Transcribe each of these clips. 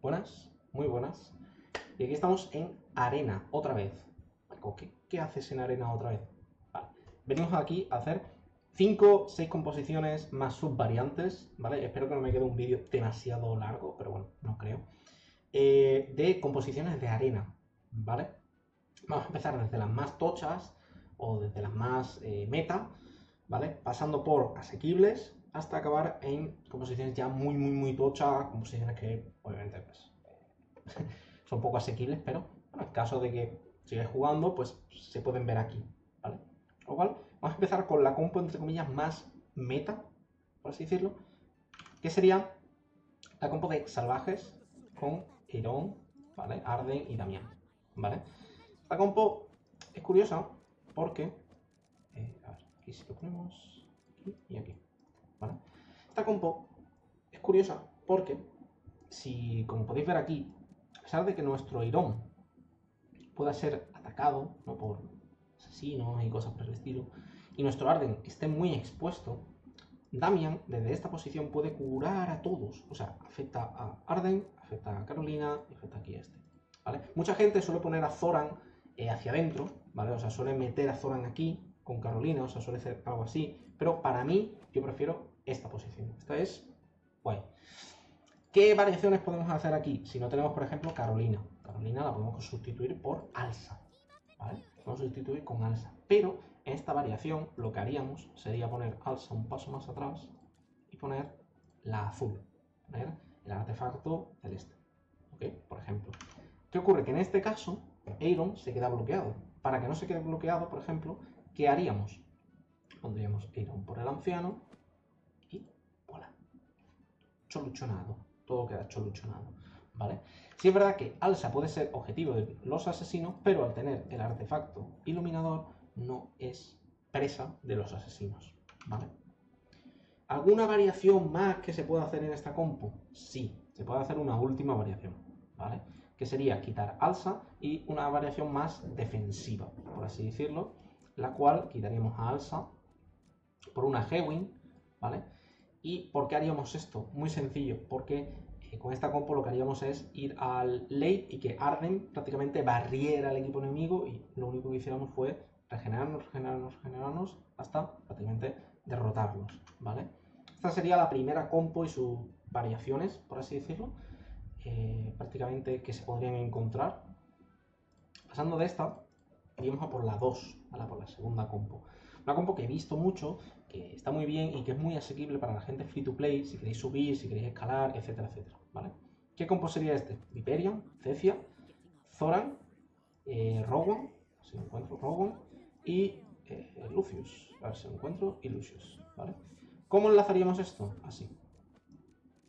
Buenas, muy buenas. Y aquí estamos en arena, otra vez. Marco, ¿qué haces en arena otra vez? Vale. Venimos aquí a hacer 5, 6 composiciones más subvariantes, ¿vale? Espero que no me quede un vídeo demasiado largo, pero bueno, no creo. De composiciones de arena, ¿vale? Vamos a empezar desde las más tochas o desde las más meta, ¿vale? Pasando por asequibles hasta acabar en composiciones ya muy tochas, composiciones que obviamente pues, son poco asequibles, pero bueno, en caso de que sigáis jugando, pues se pueden ver aquí, ¿vale? Lo cual, vamos a empezar con la compo entre comillas más meta, por así decirlo, que sería la compo de salvajes con Eiron, ¿vale? Arden y Damián, ¿vale? Esta compo es curiosa porque, a ver, aquí si lo ponemos aquí y aquí, ¿vale? Esta compo es curiosa porque, si como podéis ver aquí, a pesar de que nuestro Eiron pueda ser atacado, ¿no?, por asesinos y cosas por el estilo, y nuestro Arden esté muy expuesto, Damián desde esta posición puede curar a todos. O sea, afecta a Arden, afecta a Carolina y afecta aquí a este, ¿vale? Mucha gente suele poner a Zoran hacia adentro, ¿vale? O sea, suele meter a Zoran aquí con Carolina, o sea, suele ser algo así. Pero para mí, yo prefiero esta posición. Esta es guay. ¿Qué variaciones podemos hacer aquí? Si no tenemos, por ejemplo, Carolina. Carolina la podemos sustituir por Alsa, ¿vale? Podemos sustituir con Alsa. Pero en esta variación lo que haríamos sería poner Alsa un paso más atrás y poner la azul. Poner el artefacto celeste. ¿Ok? Por ejemplo. ¿Qué ocurre? Que en este caso Eiron se queda bloqueado. Para que no se quede bloqueado, por ejemplo, ¿qué haríamos? Pondríamos Eiron por el anciano y voilà. Choluchonado. Todo queda choluchonado, ¿vale? Sí es verdad que Alsa puede ser objetivo de los asesinos, pero al tener el artefacto iluminador no es presa de los asesinos, ¿vale? ¿Alguna variación más que se pueda hacer en esta compo? Sí, se puede hacer una última variación, ¿vale? Que sería quitar Alsa y una variación más defensiva, por así decirlo, la cual quitaríamos a Alsa por una Hewin, ¿vale? ¿Y por qué haríamos esto? Muy sencillo, porque con esta compo lo que haríamos es ir al late y que Arden prácticamente barriera al equipo enemigo y lo único que hiciéramos fue regenerarnos hasta prácticamente derrotarlos, ¿vale? Esta sería la primera compo y sus variaciones, por así decirlo, prácticamente que se podrían encontrar. Pasando de esta, iríamos a por la 2, ¿vale? Por la segunda compo. Una compo que he visto mucho, que está muy bien y que es muy asequible para la gente free to play, si queréis subir, si queréis escalar, etcétera, etcétera, ¿vale? ¿Qué compo sería este? Viperion, Cecia, Zoran, Rowan, si lo encuentro, Rowan, y Lucius, a ver si lo encuentro, y Lucius, ¿vale? ¿Cómo enlazaríamos esto? Así.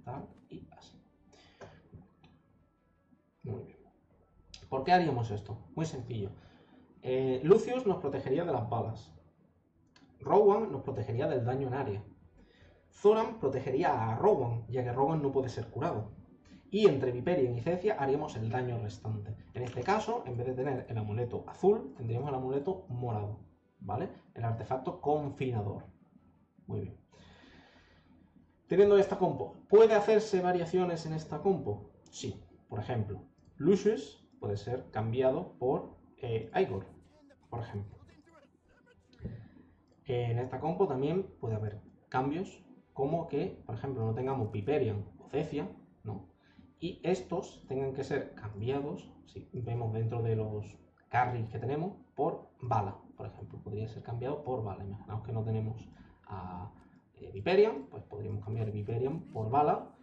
Tal y así. Muy bien. ¿Por qué haríamos esto? Muy sencillo. Lucius nos protegería de las balas. Rowan nos protegería del daño en área. Zoran protegería a Rowan, ya que Rowan no puede ser curado. Y entre Viperion y Cecia haríamos el daño restante. En este caso, en vez de tener el amuleto azul, tendríamos el amuleto morado, ¿vale? El artefacto confinador. Muy bien. Teniendo esta compo, ¿puede hacerse variaciones en esta compo? Sí. Por ejemplo, Lucius puede ser cambiado por Igor, por ejemplo. En esta compo también puede haber cambios, como que, por ejemplo, no tengamos Viperion o Cecia, ¿no? Y estos tengan que ser cambiados, si vemos dentro de los carries que tenemos, por Bala, por ejemplo. Podría ser cambiado por Bala. Imaginaos que no tenemos a Viperion, pues podríamos cambiar Viperion por Bala,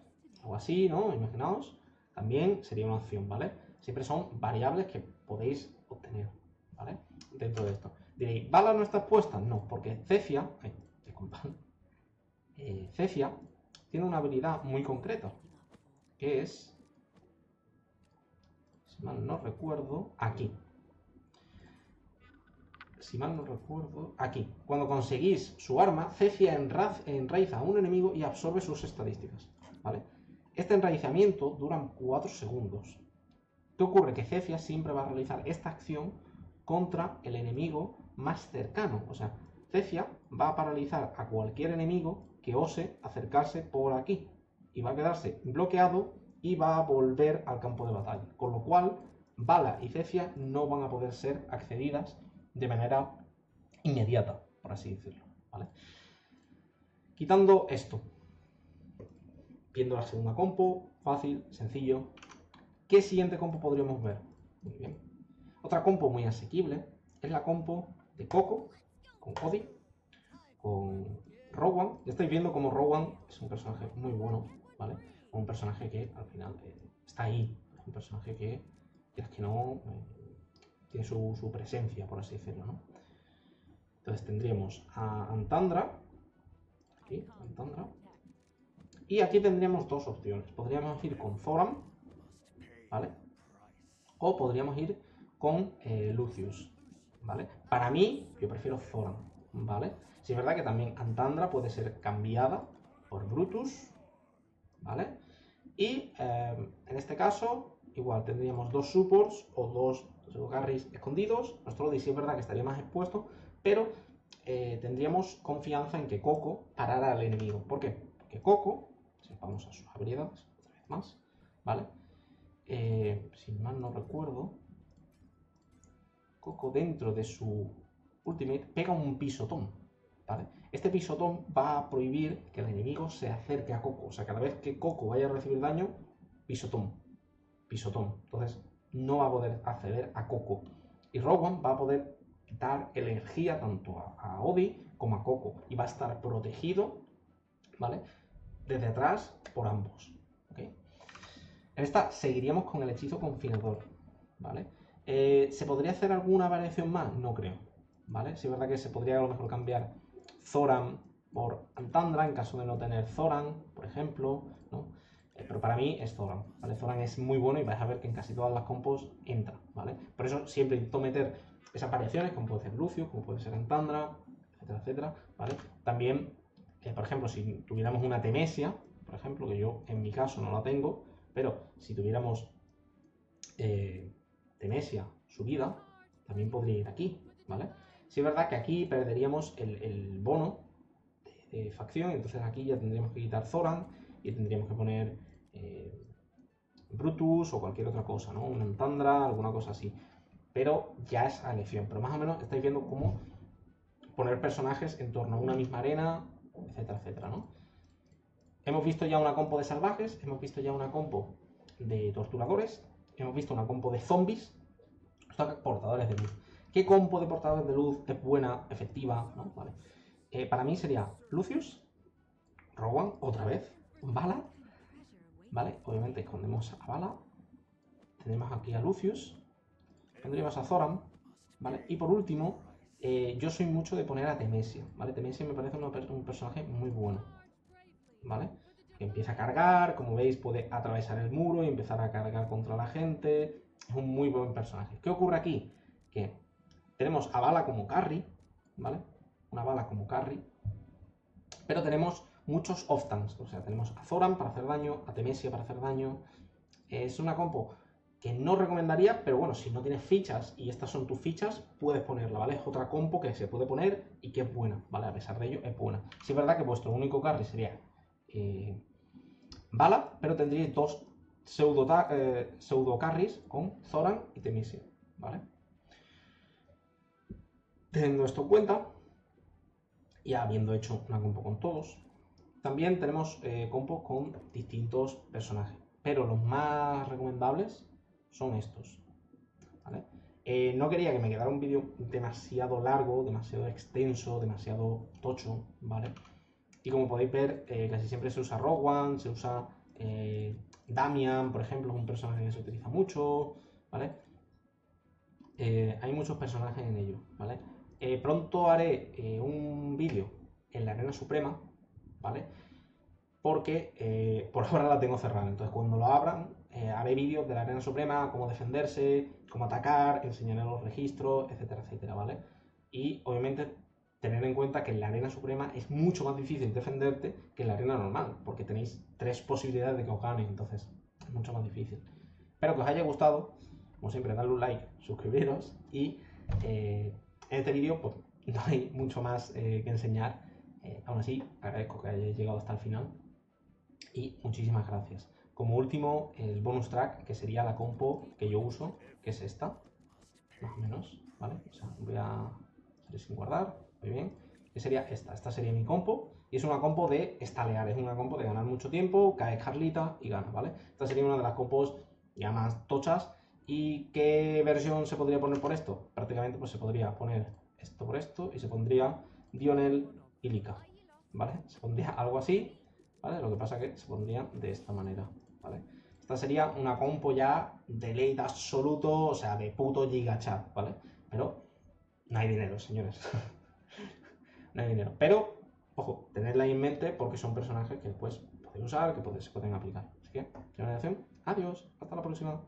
o así, ¿no? Imaginaos. También sería una opción, ¿vale? Siempre son variables que podéis obtener, ¿vale? Dentro de esto. Diréis, ¿Bala no está expuesta? No, porque Cecia, Cecia tiene una habilidad muy concreta, que es, si mal no recuerdo, aquí. Si mal no recuerdo, aquí. Cuando conseguís su arma, Cecia enraiza a un enemigo y absorbe sus estadísticas, ¿vale? Este enraizamiento dura 4 segundos. ¿Qué ocurre? Que Cecia siempre va a realizar esta acción contra el enemigo más cercano. O sea, Cecia va a paralizar a cualquier enemigo que ose acercarse por aquí. Y va a quedarse bloqueado y va a volver al campo de batalla. Con lo cual, Vala y Zefia no van a poder ser accedidas de manera inmediata, por así decirlo, ¿vale? Quitando esto, viendo la segunda compo, fácil, sencillo. ¿Qué siguiente compo podríamos ver? Muy bien. Otra compo muy asequible es la compo de Coco, con Odi, con Rowan. Ya estáis viendo como Rowan es un personaje muy bueno, ¿vale? Un personaje que al final está ahí. Es un personaje que, quieras que no, tiene su presencia, por así decirlo, ¿no? Entonces tendríamos a Antandra, aquí, Antandra, y aquí tendríamos dos opciones. Podríamos ir con Thoran, ¿vale? O podríamos ir con Lucius, ¿vale? Para mí, yo prefiero Thoran, ¿vale? Si es verdad que también Antandra puede ser cambiada por Brutus, ¿vale? Y en este caso, igual tendríamos dos supports o dos carries escondidos. Nuestro Odi sí es verdad que estaría más expuesto, pero tendríamos confianza en que Coco parara al enemigo. ¿Por qué? Porque Coco, si vamos a sus habilidades, otra vez más, ¿vale? Si mal no recuerdo, Coco dentro de su ultimate pega un pisotón, ¿vale? Este pisotón va a prohibir que el enemigo se acerque a Coco. O sea, cada vez que Coco vaya a recibir daño, pisotón, pisotón. Entonces no va a poder acceder a Coco. Y Rowan va a poder dar energía tanto a Odi como a Coco. Y va a estar protegido, ¿vale? Desde atrás por ambos. ¿Okay? En esta seguiríamos con el hechizo confinador, ¿vale? ¿Se podría hacer alguna variación más? No creo, ¿vale? Sí es verdad que se podría a lo mejor cambiar Thoran por Antandra en caso de no tener Thoran, por ejemplo, ¿no? Pero para mí es Thoran, ¿vale? Thoran es muy bueno y vais a ver que en casi todas las compos entra, ¿vale? Por eso siempre intento meter esas variaciones, como puede ser Lucio, como puede ser Antandra, etcétera, etcétera, ¿vale? También, por ejemplo, si tuviéramos una Temesia, por ejemplo, que yo en mi caso no la tengo, pero si tuviéramos Temesia subida, también podría ir aquí, ¿vale? Sí es verdad que aquí perderíamos el bono de facción, entonces aquí ya tendríamos que quitar Thoran y tendríamos que poner Brutus o cualquier otra cosa, ¿no? Una Antandra, alguna cosa así. Pero ya es a elección, pero más o menos estáis viendo cómo poner personajes en torno a una misma arena, etcétera, etcétera, ¿no? Hemos visto ya una compo de salvajes, hemos visto ya una compo de torturadores, hemos visto una compo de zombies, portadores de luz. ¿Qué compo de portadores de luz es buena, efectiva? ¿No? Vale. Para mí sería Lucius, Rowan, otra vez, Vala, ¿vale? Obviamente escondemos a Vala, tenemos aquí a Lucius, tendríamos a Thoran, ¿vale? Y por último, yo soy mucho de poner a Temesia, ¿vale? Temesia me parece un personaje muy bueno, ¿vale? Que empieza a cargar, como veis puede atravesar el muro y empezar a cargar contra la gente. Es un muy buen personaje. ¿Qué ocurre aquí? Que tenemos a Vala como carry, ¿vale? Una Vala como carry, pero tenemos muchos off-tanks, o sea, tenemos a Thoran para hacer daño, a Temesia para hacer daño. Es una compo que no recomendaría, pero bueno, si no tienes fichas y estas son tus fichas, puedes ponerla, ¿vale? Es otra compo que se puede poner y que es buena, ¿vale? A pesar de ello, es buena. Sí es verdad que vuestro único carry sería Vala, pero tendríais dos pseudo carries con Thoran y Temesia, ¿vale? Teniendo esto en cuenta, y habiendo hecho una compo con todos, también tenemos compos con distintos personajes, pero los más recomendables son estos, ¿vale? No quería que me quedara un vídeo demasiado largo, demasiado extenso, demasiado tocho, ¿vale? Y como podéis ver, casi siempre se usa Rowan, se usa Damian, por ejemplo, es un personaje que se utiliza mucho, ¿vale? Hay muchos personajes en ello, ¿vale? Pronto haré un vídeo en la Arena Suprema, ¿vale? Porque por ahora la tengo cerrada, entonces cuando lo abran haré vídeos de la Arena Suprema, cómo defenderse, cómo atacar, enseñaré los registros, etcétera, etcétera, ¿vale? Y obviamente tener en cuenta que en la Arena Suprema es mucho más difícil defenderte que en la Arena normal, porque tenéis 3 posibilidades de que os ganen, entonces es mucho más difícil. Espero que os haya gustado, como siempre, darle un like, suscribiros y en este vídeo pues no hay mucho más que enseñar. Aún así, agradezco que hayáis llegado hasta el final y muchísimas gracias. como último el bonus track, que sería la compo que yo uso, que es esta, más o menos, ¿vale? O sea, voy a hacer sin guardar, muy bien, que sería esta sería mi compo, y es una compo de estalear, es una compo de ganar mucho tiempo, cae Carlita y gana, ¿vale? Esta sería una de las compos ya más tochas. ¿Y qué versión se podría poner por esto? Prácticamente pues se podría poner esto por esto y se pondría Dionel y Lika, ¿vale? Se pondría algo así, ¿vale? Lo que pasa que se pondría de esta manera, ¿vale? Esta sería una compo ya de late absoluto, o sea, de puto gigachat, ¿vale? Pero no hay dinero, señores. No hay dinero. Pero, ojo, tenedla ahí en mente porque son personajes que después podéis usar, que se pueden aplicar. Así que, finalización. Adiós. Hasta la próxima.